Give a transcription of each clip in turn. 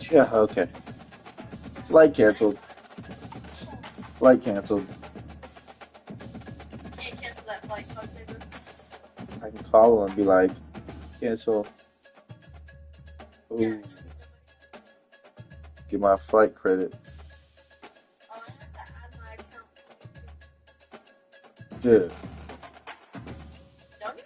Yeah, okay. Flight canceled. Flight canceled. Can't cancel that flight, so I'd say this. I can call him and be like, cancel. Yeah, Ooh, get my flight credit. I have to add my account. Dude. Don't you?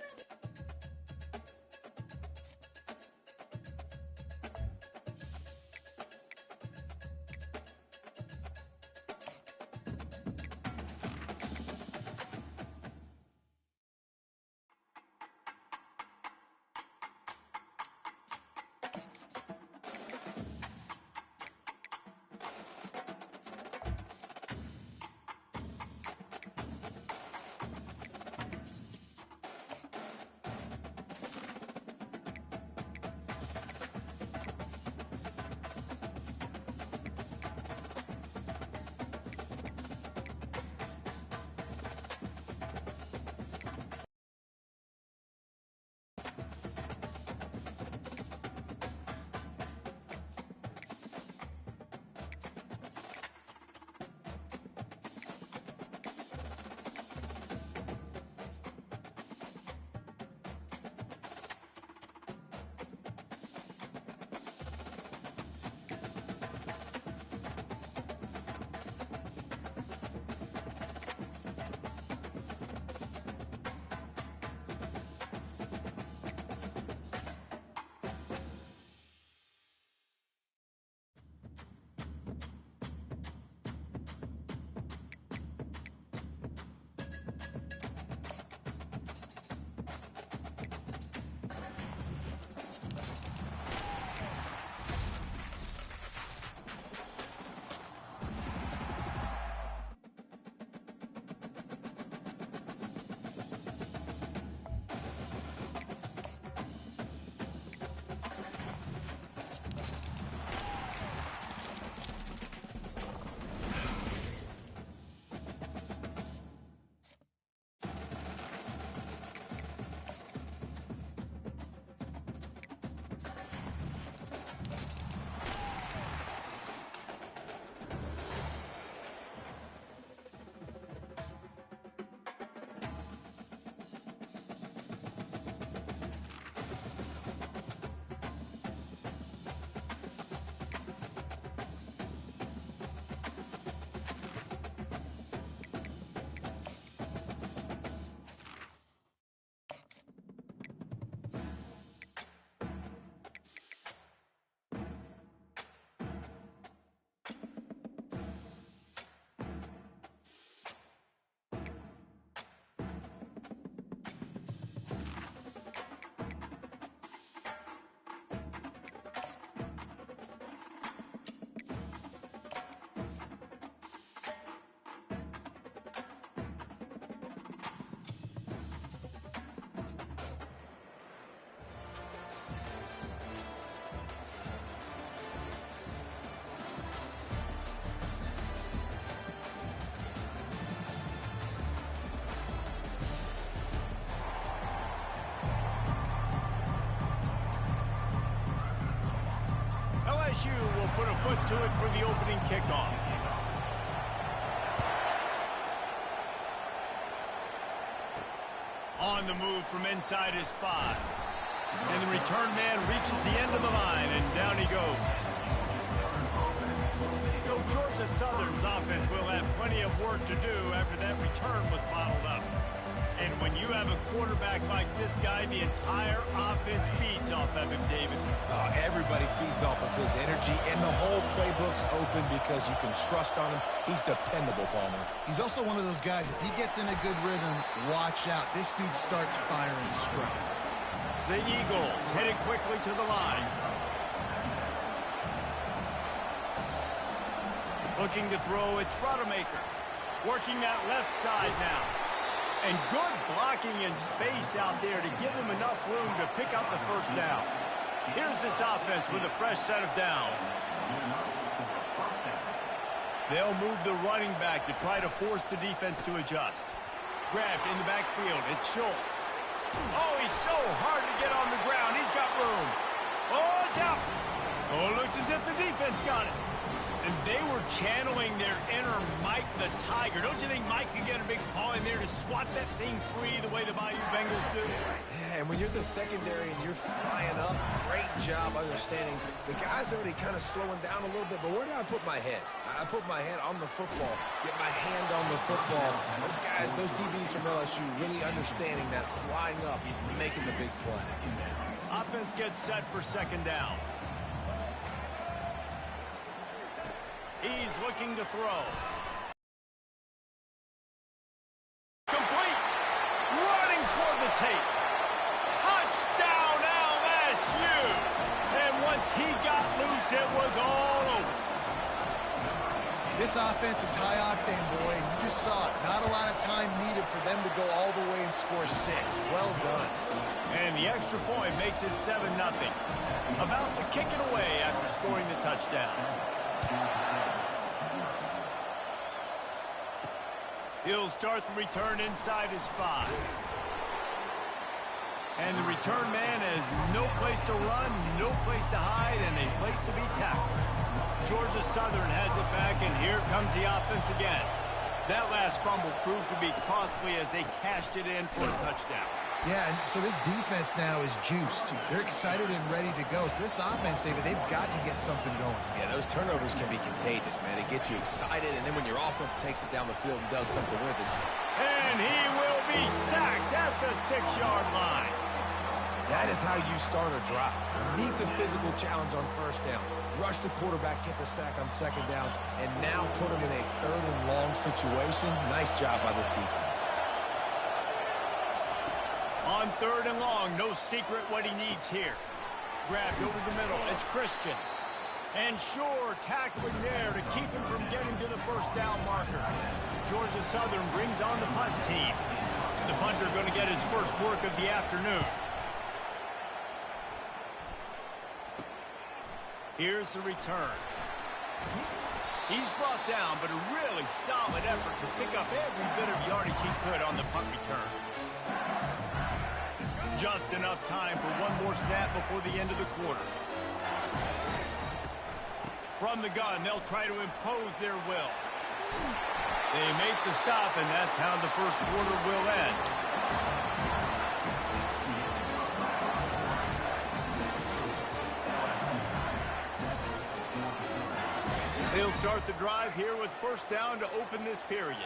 LSU will put a foot to it for the opening kickoff. On the move from inside his 5. And the return man reaches the end of the line, and down he goes. So Georgia Southern's offense will have plenty of work to do after that return was bottled up. And when you have a quarterback like this guy, the entire offense feeds off of him, David. Everybody feeds off of his energy, and the whole playbook's open because you can trust on him. He's dependable, Palmer. He's also one of those guys, if he gets in a good rhythm, watch out. This dude starts firing strikes. The Eagles headed quickly to the line. Looking to throw, it's Rodemaker. Working that left side now. And good blocking in space out there to give him enough room to pick up the first down. Here's this offense with a fresh set of downs. They'll move the running back to try to force the defense to adjust. Grabbed in the backfield, it's Schultz. Oh, he's so hard to get on the ground. He's got room. Oh, it's out. Oh, it looks as if the defense got it. And they were channeling their inner Mike the Tiger. Don't you think Mike could get a big paw in there to swat that thing free the way the Bayou Bengals do? Yeah, and when you're the secondary and you're flying up, great job understanding. The guy's already kind of slowing down a little bit, but where do I put my head? I put my head on the football, get my hand on the football. Those guys, those DBs from LSU really understanding that flying up, making the big play. Offense gets set for second down. He's looking to throw. Complete. Running toward the tape. Touchdown LSU. And once he got loose, it was all over. This offense is high octane, boy. You just saw it. Not a lot of time needed for them to go all the way and score 6. Well done. And the extra point makes it 7-0. About to kick it away after scoring the touchdown. He'll start the return inside his 5. And the return man has no place to run, no place to hide, and a place to be tackled. Georgia Southern has it back, and here comes the offense again. That last fumble proved to be costly as they cashed it in for a touchdown. Yeah, and so this defense now is juiced. They're excited and ready to go. So this offense, David, they've got to get something going. Yeah, those turnovers can be contagious, man. They get you excited, and then when your offense takes it down the field and does something with it. And he will be sacked at the 6-yard line. That is how you start a drive. Meet the physical challenge on first down. Rush the quarterback, get the sack on second down, and now put him in a 3rd and long situation. Nice job by this defense. On 3rd and long, no secret what he needs here. Grabbed over the middle, it's Christian. And Shore tackling there to keep him from getting to the first down marker. Georgia Southern brings on the punt team. The punter going to get his first work of the afternoon. Here's the return. He's brought down, but a really solid effort to pick up every bit of yardage he could on the punt return. Just enough time for one more snap before the end of the quarter. From the gun, they'll try to impose their will. They make the stop, and that's how the first quarter will end. They'll start the drive here with first down to open this period.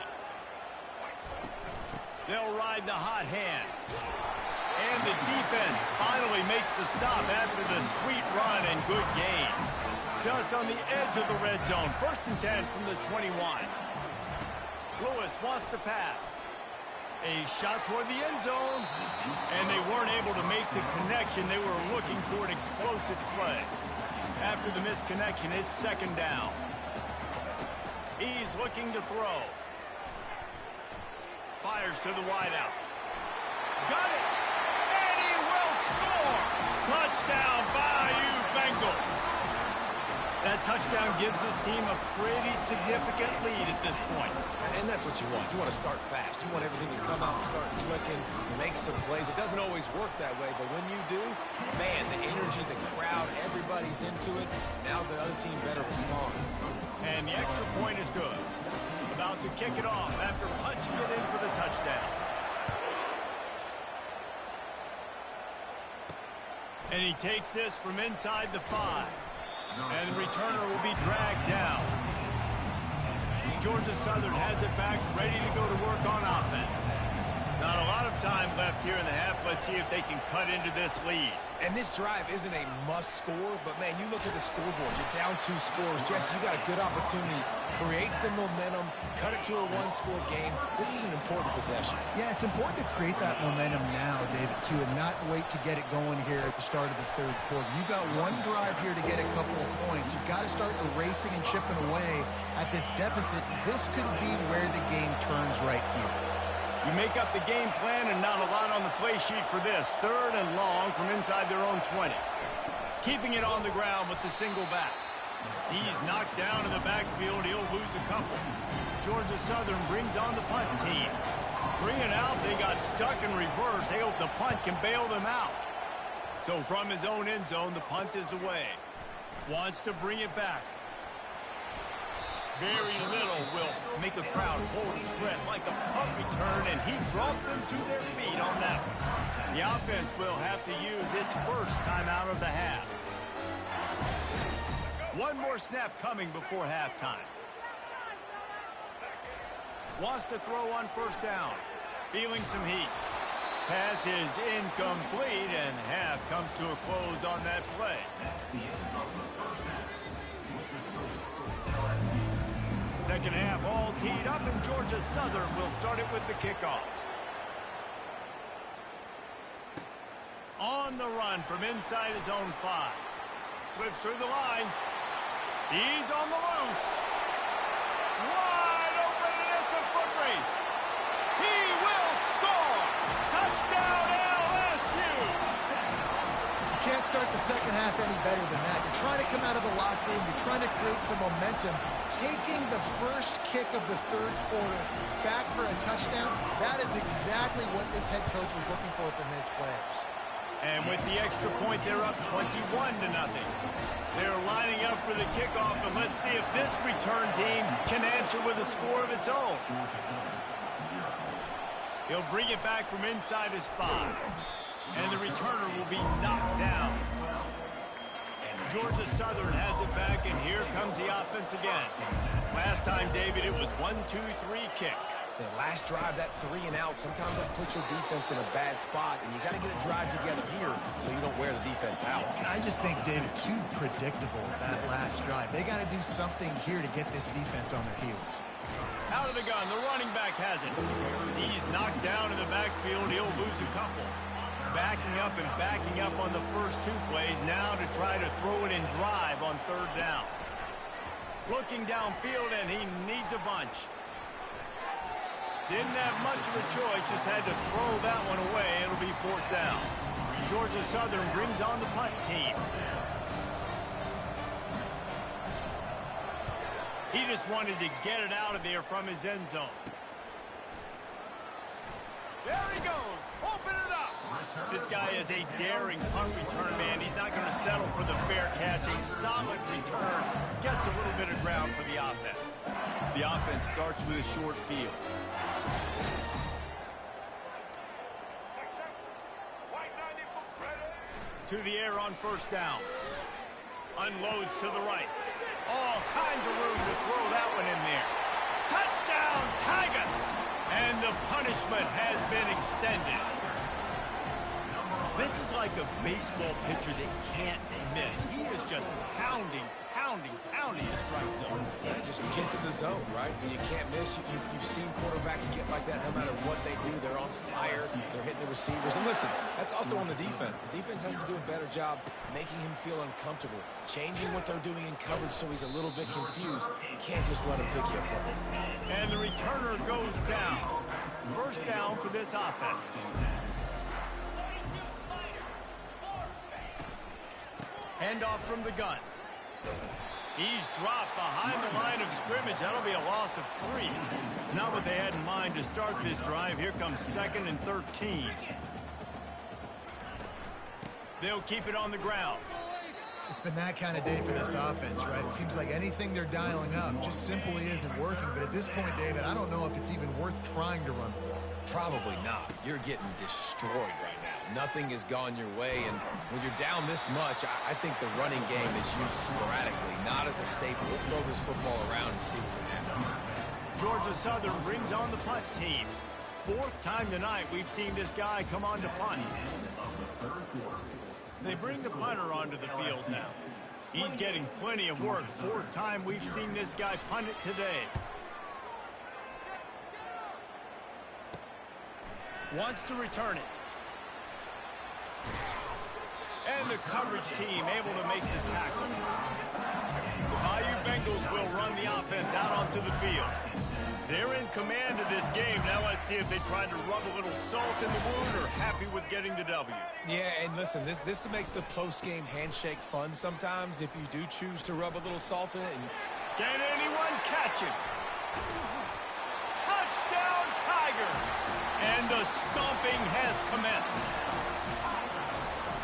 They'll ride the hot hand. And the defense finally makes the stop after the sweet run and good gain. Just on the edge of the red zone. 1st and 10 from the 21. Lewis wants to pass. A shot toward the end zone. And they weren't able to make the connection. They were looking for an explosive play. After the missed connection, it's 2nd down. He's looking to throw. Fires to the wideout. Got it! And he will score! Touchdown, Bayou Bengals! That touchdown gives his team a pretty significant lead at this point. And that's what you want. You want to start fast. You want everything to come out and start clicking, make some plays. It doesn't always work that way, but when you do, man, the energy, the crowd, everybody's into it. Now the other team better respond. And the extra point is good. About to kick it off after punching it in for the touchdown. And he takes this from inside the 5. And the returner will be dragged down. Georgia Southern has it back, ready to go to work on offense. Not a lot of time left here in the half. Let's see if they can cut into this lead. And this drive isn't a must score, but man, you look at the scoreboard, you're down 2 scores. Jesse, you got a good opportunity. Create some momentum, cut it to a 1-score game. This is an important possession. Yeah, it's important to create that momentum now, David, too, and not wait to get it going here at the start of the 3rd quarter. You've got one drive here to get a couple of points. You've got to start erasing and chipping away at this deficit. This could be where the game turns right here. You make up the game plan and not a lot on the play sheet for this. 3rd and long from inside their own 20. Keeping it on the ground with the single back. He's knocked down in the backfield. He'll lose a couple. Georgia Southern brings on the punt team. 3 and out, they got stuck in reverse. They hope the punt can bail them out. So from his own end zone, the punt is away. Wants to bring it back. Very little will make a crowd hold its breath like a punt return, and he brought them to their feet on that one. The offense will have to use its first timeout of the half. One more snap coming before halftime. Wants to throw on first down. Feeling some heat. Pass is incomplete, and half comes to a close on that play. Second half all teed up, and Georgia Southern will start it with the kickoff. On the run from inside his own 5. Slips through the line. He's on the loose. Wide open, and it's a foot race. He will score. Touchdown, LSU. You can't start the second half any better than that. You're trying to come out of the locker room. You're trying to create some momentum. Taking the first kick of the third quarter back for a touchdown, that is exactly what this head coach was looking for from his players. And with the extra point, they're up 21-0. They're lining up for the kickoff, and let's see if this return team can answer with a score of its own. He'll bring it back from inside his 5. And the returner will be knocked down. Georgia Southern has it back, and here comes the offense again. Last time, David, it was 1-2-3 kick. The last drive, that 3 and out, sometimes that puts your defense in a bad spot, and you got to get a drive together here so you don't wear the defense out. I just think, David, too predictable that last drive. They got to do something here to get this defense on their heels. Out of the gun, the running back has it. He's knocked down in the backfield. He'll lose a couple. Backing up on the first 2 plays now to try to throw it in drive on third down. Looking downfield, and he needs a bunch. Didn't have much of a choice, just had to throw that one away. It'll be fourth down. Georgia Southern brings on the punt team. He just wanted to get it out of there from his end zone. There he goes. Open it up. This guy is a daring punt return man. He's not going to settle for the fair catch. A solid return. Gets a little bit of ground for the offense. The offense starts with a short field. To the air on first down. Unloads to the right. All kinds of room to throw that one in there. Touchdown, Tigers! And the punishment has been extended. This is like a baseball pitcher that can't miss. He is just pounding his strike zone. That just gets in the zone, right? When you can't miss, you've seen quarterbacks get like that no matter what they do. They're on fire. They're hitting the receivers. And listen, that's also on the defense. The defense has to do a better job making him feel uncomfortable, changing what they're doing in coverage so he's a little bit confused. You can't just let him pick you apart. And the returner goes down. First down for this offense. Handoff from the gun. He's dropped behind the line of scrimmage. That'll be a loss of 3. Not what they had in mind to start this drive. Here comes 2nd and 13. They'll keep it on the ground. It's been that kind of day for this offense, right? It seems like anything they're dialing up just simply isn't working. But at this point, David, I don't know if it's even worth trying to run the ball. Probably not. You're getting destroyed right now. Nothing has gone your way, and when you're down this much, I think the running game is used sporadically, not as a staple. Let's throw this football around and see what can happen. Georgia Southern brings on the punt team. 4th time tonight we've seen this guy come on to punt. They bring the punter onto the field now. He's getting plenty of work. 4th time we've seen this guy punt it today. Wants to return it. And the coverage team able to make the tackle. Bayou Bengals will run the offense out onto the field. They're in command of this game. Now let's see if they try to rub a little salt in the wound or happy with getting the W. Yeah, and listen, this makes the post-game handshake fun sometimes if you do choose to rub a little salt in it. And can anyone catch him? Touchdown, Tigers! And the stomping has commenced.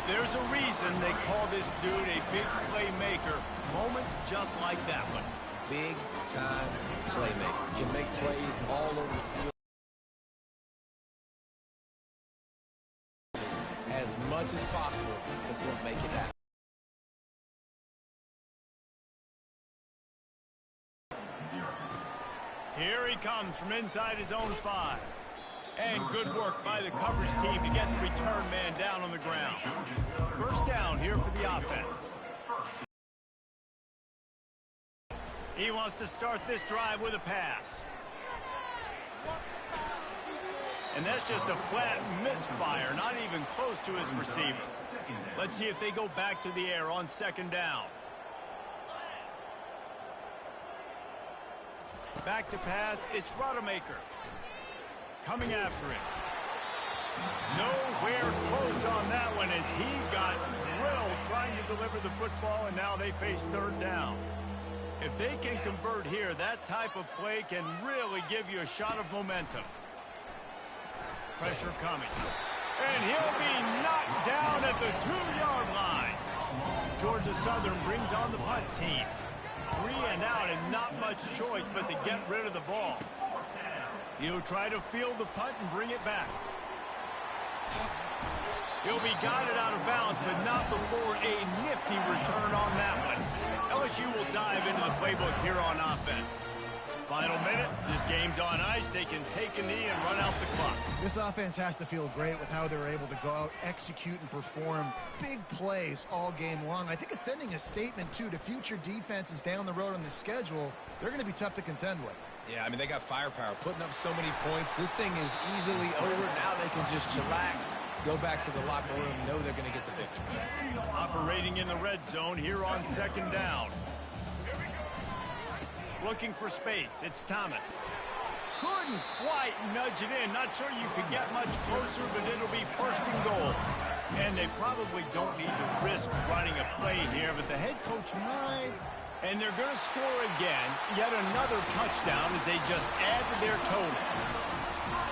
There's a reason they call this dude a big playmaker. Moments just like that one. Big-time playmaker. Can make plays all over the field as much as possible because he'll make it happen. Here he comes from inside his own 5. And good work by the coverage team to get the return man down on the ground. First down here for the offense. He wants to start this drive with a pass. And that's just a flat misfire, not even close to his receiver. Let's see if they go back to the air on second down. Back to pass, it's Rodemaker. Coming after him. Nowhere close on that one as he got drilled trying to deliver the football, and now they face third down. If they can convert here, that type of play can really give you a shot of momentum. Pressure coming. And he'll be knocked down at the 2-yard line. Georgia Southern brings on the punt team. 3 and out and not much choice but to get rid of the ball. He'll try to field the punt and bring it back. He'll be guided out of bounds, but not before a nifty return on that one. LSU will dive into the playbook here on offense. Final minute, this game's on ice. They can take a knee and run out the clock. This offense has to feel great with how they're able to go out, execute, and perform big plays all game long. I think it's sending a statement, too, to future defenses down the road on the schedule. They're going to be tough to contend with. Yeah, I mean, they got firepower, putting up so many points. This thing is easily over. Now they can just chillax, go back to the locker room, know they're going to get the victory. Operating in the red zone here on second down. Looking for space. It's Thomas. Couldn't quite nudge it in. Not sure you could get much closer, but it'll be first and goal. And they probably don't need to risk running a play here, but the head coach might. And they're going to score again. Yet another touchdown as they just add to their total.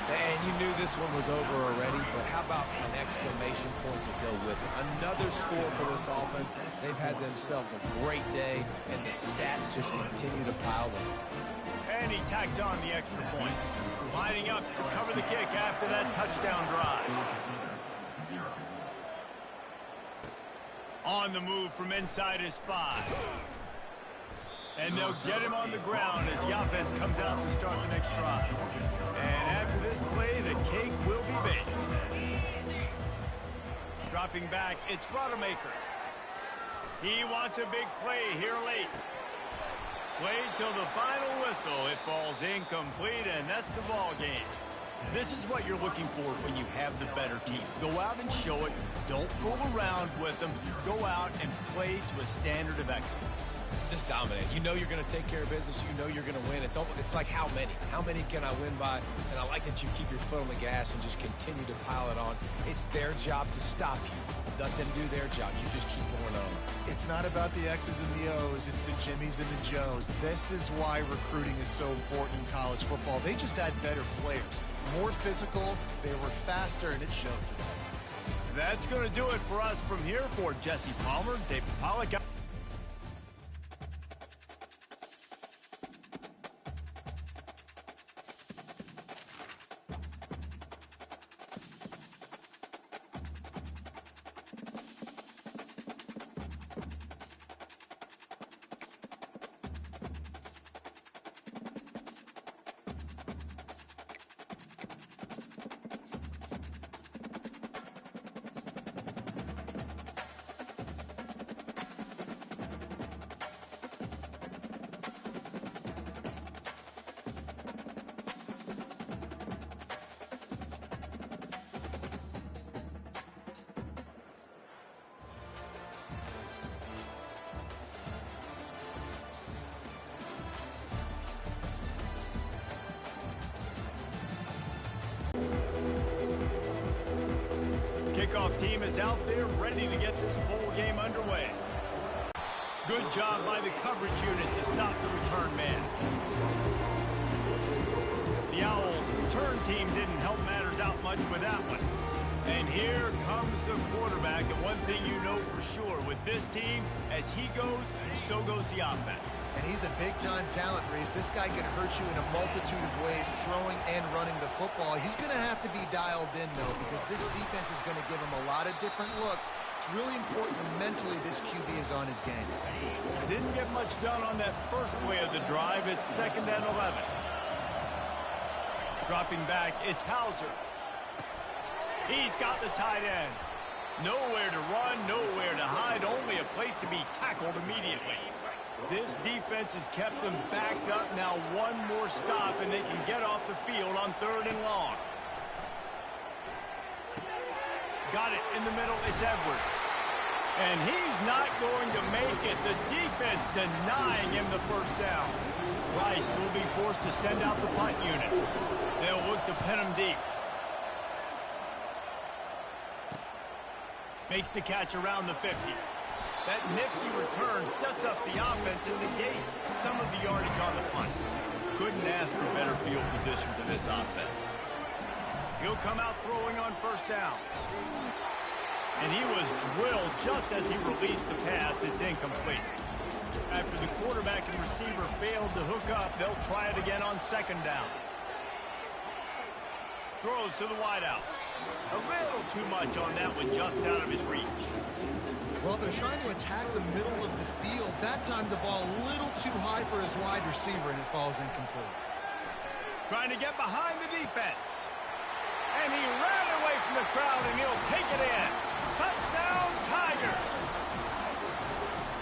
And you knew this one was over already, but how about an exclamation point to go with it? Another score for this offense. They've had themselves a great day, and the stats just continue to pile them. And he tacks on the extra point. Lining up to cover the kick after that touchdown drive. On the move from inside his 5. And they'll get him on the ground as the offense comes out to start the next drive. And after this play, the cake will be baked. Dropping back, it's Rodemaker. He wants a big play here late. Played till the final whistle. It falls incomplete, and that's the ball game. This is what you're looking for when you have the better team. Go out and show it. Don't fool around with them. Go out and play to a standard of excellence. Just dominate. You know you're going to take care of business. You know you're going to win. It's like how many? How many can I win by? And I like that you keep your foot on the gas and just continue to pile it on. It's their job to stop you. Let them do their job. You just keep going on. It's not about the X's and the O's. It's the Jimmies and the Joes. This is why recruiting is so important in college football. They just had better players. More physical. They were faster, and it showed today. That's going to do it for us from here. For Jesse Palmer, David Pollack. Kickoff team is out there ready to get this bowl game underway. Good job by the coverage unit to stop the return man. The Owls' return team didn't help matters out much with that one. And here comes the quarterback. And one thing you know for sure, with this team, as he goes, so goes the offense. And he's a big-time talent, Reese. This guy can hurt you in a multitude of ways, throwing and running the football. He's going to have to be dialed in, though, because this defense is going to give him a lot of different looks. It's really important mentally this QB is on his game. Didn't get much done on that first play of the drive. It's 2nd and 11. Dropping back, it's Hauser. He's got the tight end. Nowhere to run, nowhere to hide, only a place to be tackled immediately. This defense has kept them backed up. Now one more stop, and they can get off the field on 3rd and long. Got it in the middle. It's Edwards. And he's not going to make it. The defense denying him the first down. Rice will be forced to send out the punt unit. They'll look to pin him deep. Makes the catch around the 50. That nifty return sets up the offense and negates some of the yardage on the punt. Couldn't ask for better field position for this offense. He'll come out throwing on 1st down. And he was drilled just as he released the pass. It's incomplete. After the quarterback and receiver failed to hook up, they'll try it again on 2nd down. Throws to the wideout. A little too much on that one, just out of his reach. Well, they're trying to attack the middle of the field. That time the ball a little too high for his wide receiver, and it falls incomplete. Trying to get behind the defense. And he ran away from the crowd, and he'll take it in. Touchdown, Tigers!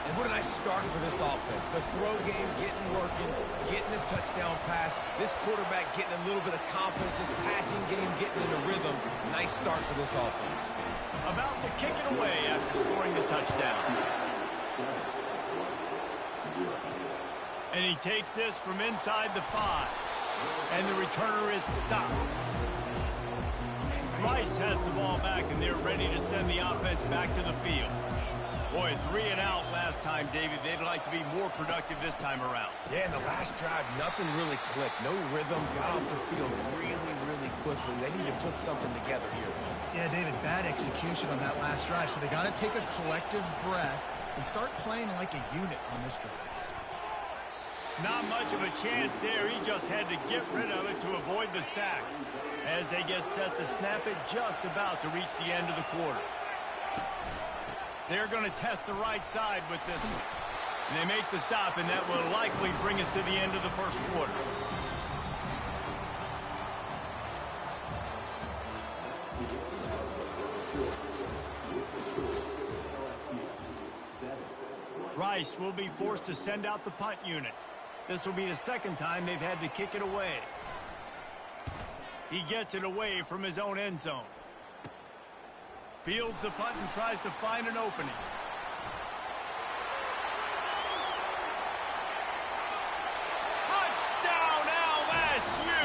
And what a nice start for this offense. The throw game getting working, getting the touchdown pass. This quarterback getting a little bit of confidence. This passing game getting in a rhythm. Nice start for this offense. About to kick it away after scoring the touchdown. And he takes this from inside the 5. And the returner is stopped. Rice has the ball back, and they're ready to send the offense back to the field. Boy, 3 and out last time, David. They'd like to be more productive this time around. Yeah, in the last drive, nothing really clicked. No rhythm, got off the field really, really quickly. They need to put something together here. Yeah, David, bad execution on that last drive, so they got to take a collective breath and start playing like a unit on this drive. Not much of a chance there. He just had to get rid of it to avoid the sack. As they get set to snap it, just about to reach the end of the quarter. They're going to test the right side with this one. And they make the stop, and that will likely bring us to the end of the first quarter. Rice will be forced to send out the punt unit. This will be the 2nd time they've had to kick it away. He gets it away from his own end zone. Fields the punt and tries to find an opening. Touchdown LSU!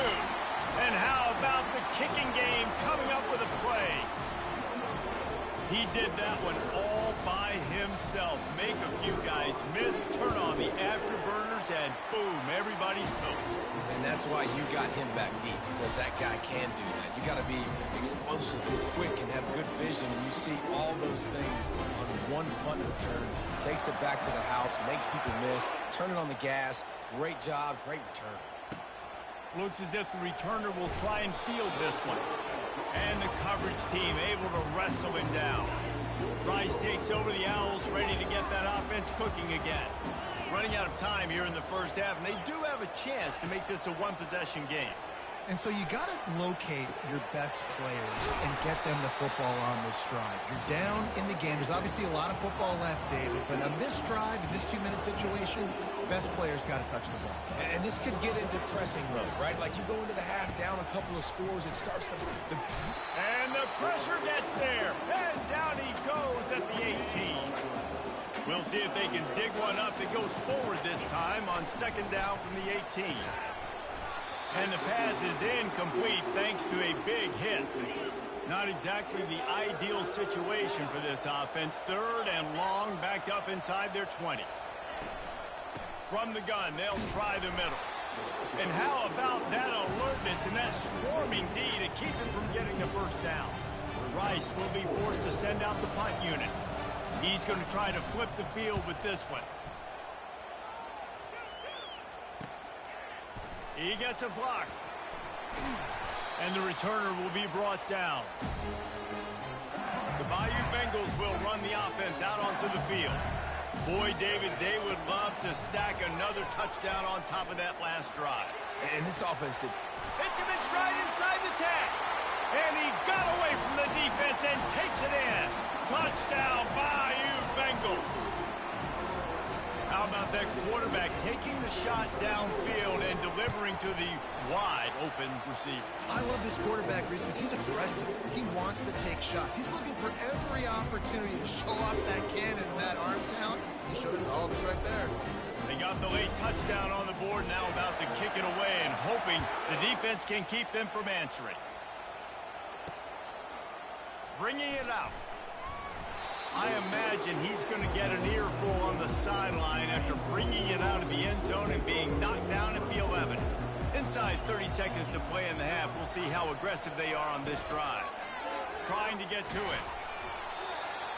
And how about the kicking game coming up with a play? He did that one all by himself. Make a few guys miss, turn on the afterburners, and boom, everybody's toast. And that's why you got him back deep, because that guy can do that. You got to be explosive and quick and have good vision, and you see all those things on one punt return. Takes it back to the house, makes people miss, turn it on the gas. Great job, great return. Looks as if the returner will try and field this one. And the coverage team able to wrestle him down. Rice takes over the Owls, ready to get that offense cooking again. Running out of time here in the first half, and they do have a chance to make this a one-possession game. And so you got to locate your best players and get them the football on this drive. You're down in the game. There's obviously a lot of football left, David, but on this drive, in this 2-minute situation, best players got to touch the ball. And this could get into pressing mode, right? Like you go into the half, down a couple of scores, it starts to... And the pressure gets there. And down he goes at the 18. We'll see if they can dig one up that goes forward this time on 2nd down from the 18. And the pass is incomplete thanks to a big hit. Not exactly the ideal situation for this offense. 3rd and long, backed up inside their 20. From the gun, they'll try the middle. And how about that alertness and that swarming D to keep him from getting the first down? Rice will be forced to send out the punt unit. He's going to try to flip the field with this one. He gets a block. And the returner will be brought down. The Bayou Bengals will run the offense out onto the field. Boy, David, they would love to stack another touchdown on top of that last drive. And this offense did. Hits him in stride inside the 10. And he got away from the defense and takes it in. Touchdown, Bayou Bengals. How about that quarterback taking the shot downfield and delivering to the wide open receiver? I love this quarterback, Reese, because he's aggressive. He wants to take shots. He's looking for every opportunity to show off that cannon and that arm talent. He showed it to all of us right there. They got the late touchdown on the board, now about to kick it away and hoping the defense can keep them from answering. Bringing it out. I imagine he's going to get an earful on the sideline after bringing it out of the end zone and being knocked down at the 11. Inside 30 seconds to play in the half, we'll see how aggressive they are on this drive. Trying to get to it.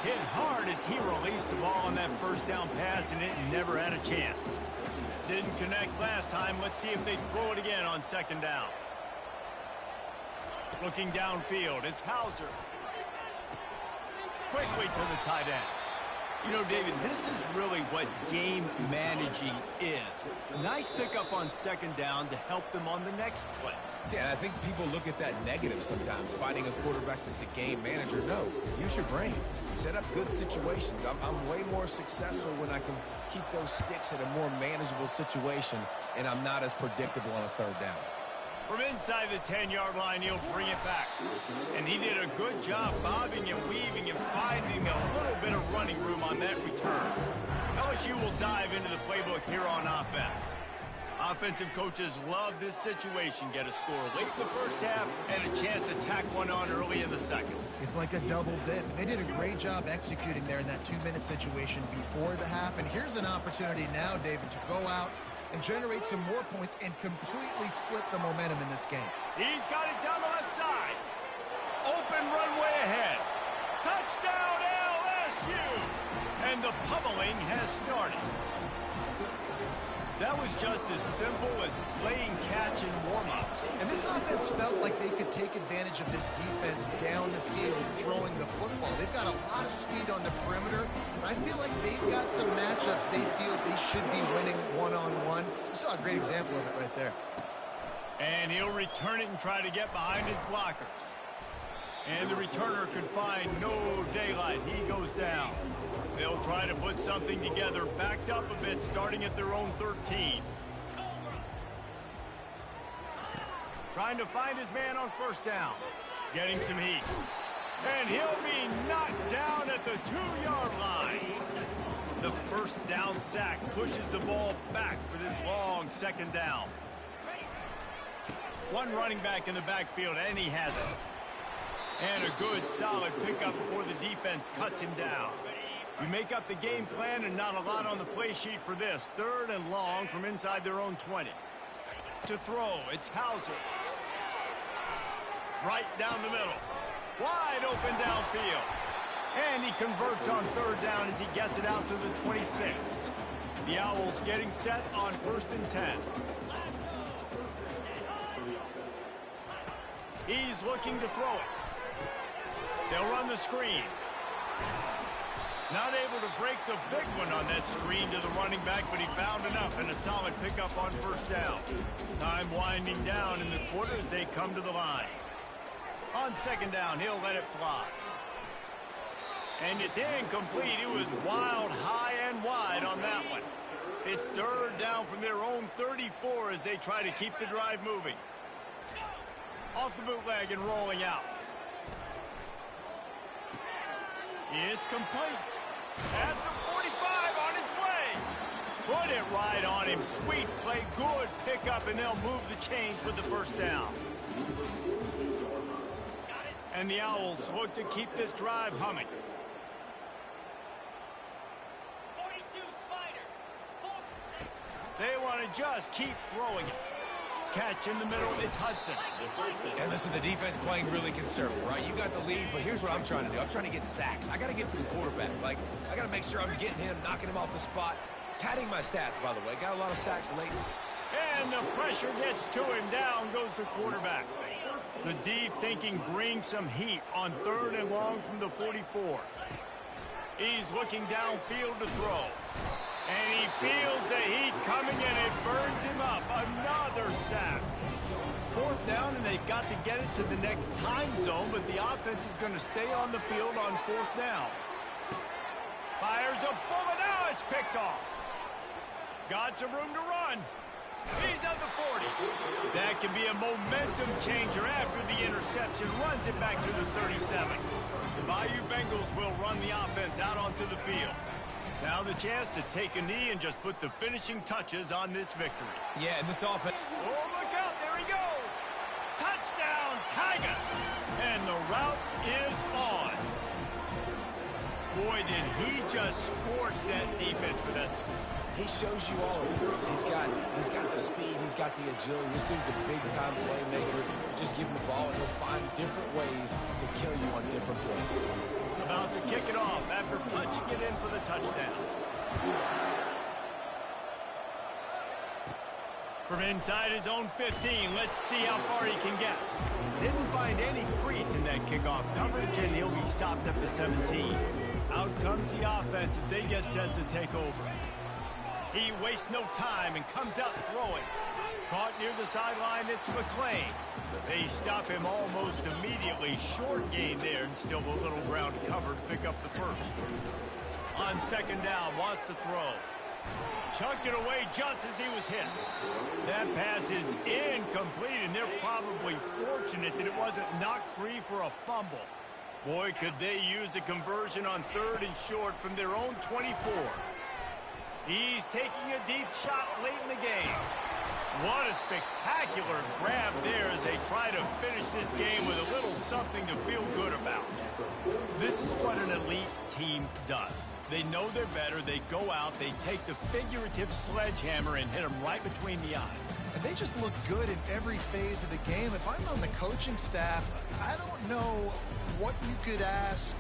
Hit hard as he released the ball on that first down pass, and it never had a chance. Didn't connect last time. Let's see if they throw it again on second down. Looking downfield, it's Hauser. Quickly to the tight end. You know, David, this is really what game managing is. Nice pickup on second down to help them on the next play. Yeah, I think people look at that negative sometimes, fighting a quarterback that's a game manager. No, use your brain. Set up good situations. I'm way more successful when I can keep those sticks in a more manageable situation, and I'm not as predictable on a third down. From inside the 10-yard line, he'll bring it back. And he did a good job bobbing and weaving and finding a little bit of running room on that return. LSU will dive into the playbook here on offense. Offensive coaches love this situation. Get a score late in the first half and a chance to tack one on early in the second. It's like a double dip. They did a great job executing there in that 2-minute situation before the half. And here's an opportunity now, David, to go out and generate some more points and completely flip the momentum in this game. He's got it down the left side. Open runway ahead. Touchdown LSU! And the pummeling has started. That was just as simple as playing catch in warm-ups. And this offense felt like they could take advantage of this defense down the field, throwing the football. They've got a lot of speed on the perimeter. And I feel like they've got some matchups they feel they should be winning one-on-one. You saw a great example of it right there. And he'll return it and try to get behind his blockers. And the returner could find no daylight. He goes down. They'll try to put something together, backed up a bit, starting at their own 13. Trying to find his man on first down. Getting some heat. And he'll be knocked down at the 2-yard line. The first down sack pushes the ball back for this long second down. One running back in the backfield, and he has it. And a good, solid pickup before the defense cuts him down. You make up the game plan and not a lot on the play sheet for this. Third and long from inside their own 20. To throw, it's Hauser. Right down the middle. Wide open downfield. And he converts on third down as he gets it out to the 26. The Owls getting set on 1st and 10. He's looking to throw it. They'll run the screen. Not able to break the big one on that screen to the running back, but he found enough and a solid pickup on first down. Time winding down in the quarter as they come to the line. On second down, he'll let it fly. And it's incomplete. It was wild, high and wide on that one. It's third down from their own 34 as they try to keep the drive moving. Off the bootleg and rolling out. It's complete. At the 45 on its way. Put it right on him. Sweet play, good pickup, and they'll move the chains with the first down. And the Owls look to keep this drive humming. 42 Spider. They want to just keep throwing it. catch in the middle. It's Hudson. And listen, the defense playing really conservative, right? You got the lead, but here's what I'm trying to do. I'm trying to get sacks. I got to get to the quarterback. Like, I got to make sure I'm getting him, knocking him off the spot. Padding my stats, by the way. Got a lot of sacks lately. And the pressure gets to him. Down goes the quarterback. The D thinking bring some heat on 3rd and long from the 44. He's looking downfield to throw. And he feels the heat coming, and it burns him up. Another sack. 4th down, and they've got to get it to the next time zone, but the offense is going to stay on the field on 4th down. Fires a bullet. Now it's picked off. Got some room to run. He's at the 40. That can be a momentum changer after the interception. Runs it back to the 37. The Bayou Bengals will run the offense out onto the field. Now the chance to take a knee and just put the finishing touches on this victory. Yeah, and this offense... Oh, look out. There he goes. Touchdown, Tigers. And the route is on. Boy, did he just scorch that defense for that score. He shows you all of it. He's got the speed. He's got the agility. This dude's a big-time playmaker. Just give him the ball, and he'll find different ways to kill you on different plays. About to kick it off after punching it in for the touchdown. From inside his own 15, let's see how far he can get. Didn't find any crease in that kickoff coverage, and he'll be stopped at the 17. Out comes the offense as they get set to take over. He wastes no time and comes out throwing. Caught near the sideline, it's McClain. They stop him almost immediately. Short gain there, and still a little ground covered to pick up the first. On 2nd down, wants to throw. Chunked it away just as he was hit. That pass is incomplete, and they're probably fortunate that it wasn't knocked free for a fumble. Boy, could they use a conversion on 3rd and short from their own 24. He's taking a deep shot late in the game. What a spectacular grab there as they try to finish this game with a little something to feel good about. This is what an elite team does. They know they're better. They go out. They take the figurative sledgehammer and hit them right between the eyes. And they just look good in every phase of the game. If I'm on the coaching staff, I don't know what you could ask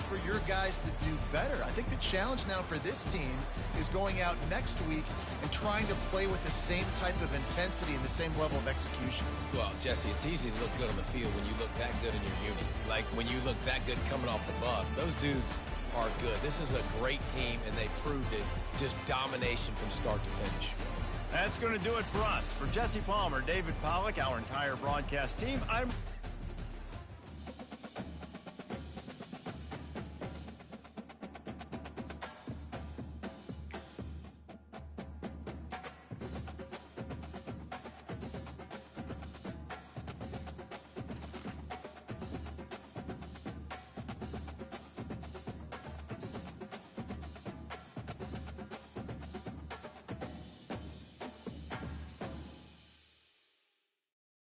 for your guys to do better. I think the challenge now for this team is going out next week and trying to play with the same type of intensity and the same level of execution. Well, Jesse, it's easy to look good on the field when you look that good in your unit. Like when you look that good coming off the bus. Those dudes are good. This is a great team, and they proved it. Just domination from start to finish. That's going to do it for us. For Jesse Palmer, David Pollack, our entire broadcast team, I'm